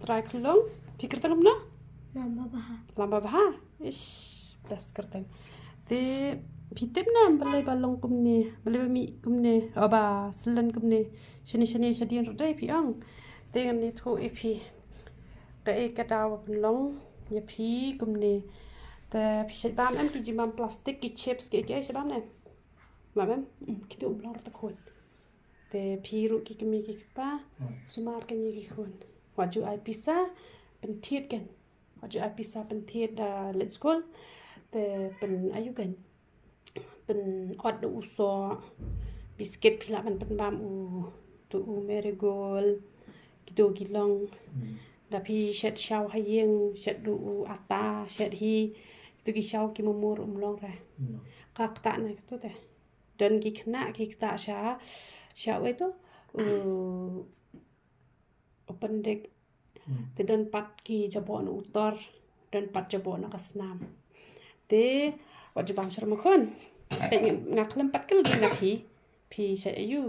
try kelong. Fikir tengam na? Lamba baha. Ish, best kerteng. Te pitip na balai balong kumne, balai bami kumne, aba selan kumne. Shani shadian rodai piang. Te ngam ni thu epi. Ka kadawa penlong ya pi kumne. Te pi shat bam em ki jimam plastik ki chips ki shabam na. Mamam kita umlar ta khon. Te piru ki kemi ki pa sumar kan ki khon. Waju ai pisa pentit kan. Waju ai pisa pentit da let school. Te pen ayu kan. Pen od uso biscuit pila pen bam u tu marigold gitu gilong. Da pi shat shaw hayeng shat du ata shat hi tu ki shaw ki mumur umlong ra. Kak ta na tu te. Dan ki kena ki ta sha itu open deck te dan pat ki jabon utor dan pat jabon kasnam te wajib bam syar makon pe ngak lempat kel gi ngak pi sha ayu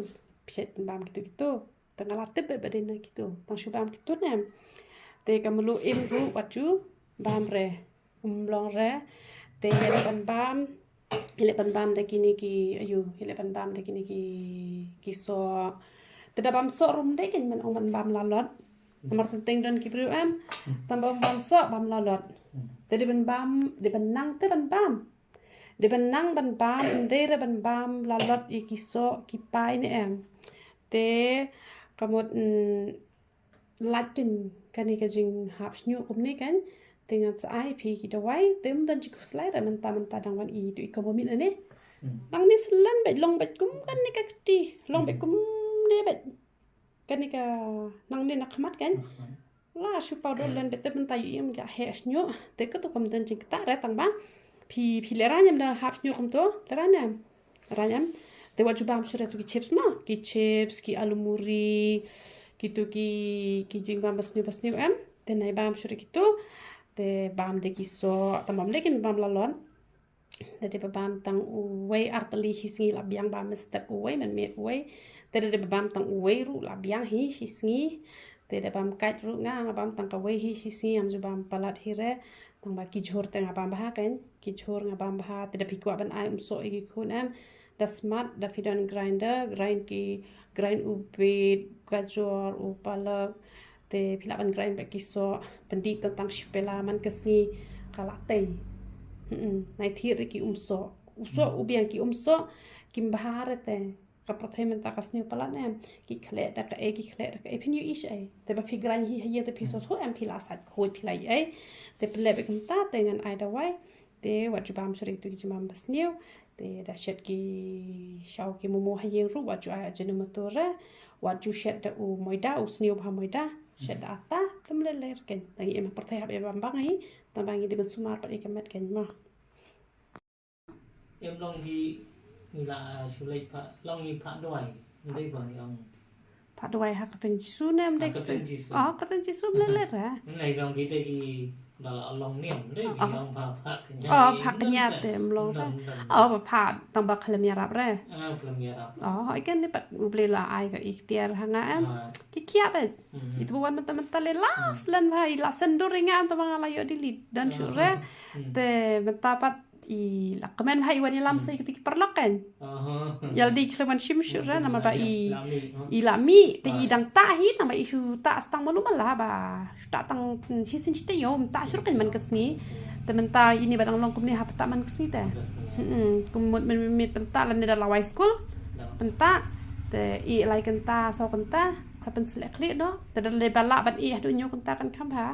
pi sha bam gitu tengah latip be baden gitu tang shubam gitu nem te kamelu im ru waju bam re umlong re te yan bam Hilepan bam da kini ki ayu hilepan bam da kini ki so tada bam so rum de ken man ong bam lalot amar tenteng don ki bru am tambah bam so bam lalot tadi ban bam de benang te ban bam de benang ban bam de re ban bam lalot i ki so ki pai ni em te kamot latin kani ka jing hap snyu kum ni kan dengan sai pi ki dawai tem dan jiku slide menta dang wan i tu ikomomi ne nang ni selan bet long bet kum kan ni ka ti long bet kum ne bet kan ni ka nang ni nak mat kan la shu powder len bet menta yim ga he snyo te ka to kom dan jik ta ra tang ba pi leranyam da hap snyo kum to leranyam te waju bam sure tu ki chips ki alumuri gitu ki jing bam basnyo em te nai bam sure gitu te bam de kiso tamam lekin bam lalon te bam tang uwe arteli hisngi labiang bam step uwe men met uwe te bam tang uwe ru labiang hi hisngi te bam kat ru nga bam tang ka we hi hisngi am ju bam palat hire tang ba ki jhor te nga bam bah kan ki jhor nga bam bah te pikwa ban ai so igi khun am da smart da fidan grind ube gajor upalak te pilaban grind bek kiso pendik tentang shpela man kesni kalate nai thir ki uso ubiang ki kim baharete ka protein ta kasni pala ne ki khle da ka pinu ish ai te ba pi grind hi te piso tho am pila sat khoi pilai ai te plebe kum ta dengan ai da wai te waju bam shri tu ki jimam basniu te da shet ki shaw ki momo hayeng ru waju a jenu motora waju shet da u moida u sniu ba moida shed ata temle ler ken tangi em pertai hab em bang hi tambangi di sumar pat ikemet ken ma em long gi ni la sulai pa long gi pa doi ndai bang yang pa doi hak teng jisu nem dek ka teng jisu le ler ha nai long gi te gi dala long niam ndai gi yang pa kenya pa kenya tem long ra pa tang ba khlem yarap re khlem yarap ikan ni pat uble la ai ka ikhtiar hanga em ki kia ba itu bukan mentah le las lan vai la sendur ringan to bang layo dilit dan sure te mentapat i la kemen hai wani lam sai ki perlokan yal di kreman shim sure nama ba i lami te i dang ta hi nama isu ta stang malu malah ba sta tang hisin ste yom ta sure kan man kesni te menta ini badang long kumni hap ta man kesni te kumut men penta lan da lawai school penta te i lai kenta so kenta sa pen selek li do te da le bala ban i hadu nyo kenta kan kam ha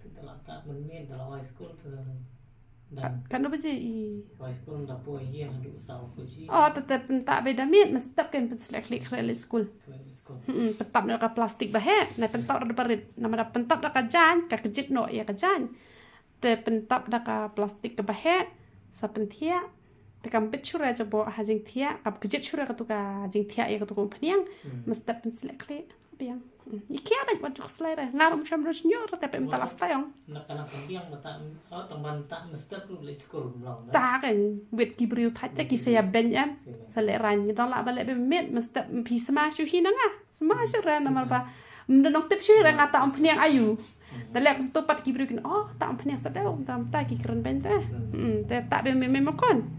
te da ta men men da lawai school te kan do baje i lawai school da po hi hadu sau po ji te penta be da mit mestap kan pen selek li kre school pentap na ka plastik ba he na pentap da parit nama da pentap da ka jan ka kejit no ya ka jan te pentap da ka plastik ka ba he sa pentia te kam pit chure jabo hajing thia kap kejit chure ka tu ka jing thia ya ka tu kom phniang mestap pen selek li biang ikia ba kwa juk slai re ngarum cham ro nyor te pe mta lasta yong na kana biang mata tamban ta mestap ru le school long ta kan wet ki briu thai te ki se ya ben am sa le ran ni dong la ba le be met mestap pi sma shu hi na nga sma shu ra na mar ba Mendong tip sih orang kata om peniang ayu. Dalek aku tupat ki berikin oh tak om peniang sedau tam ta ki keren bente. Tak be me makon.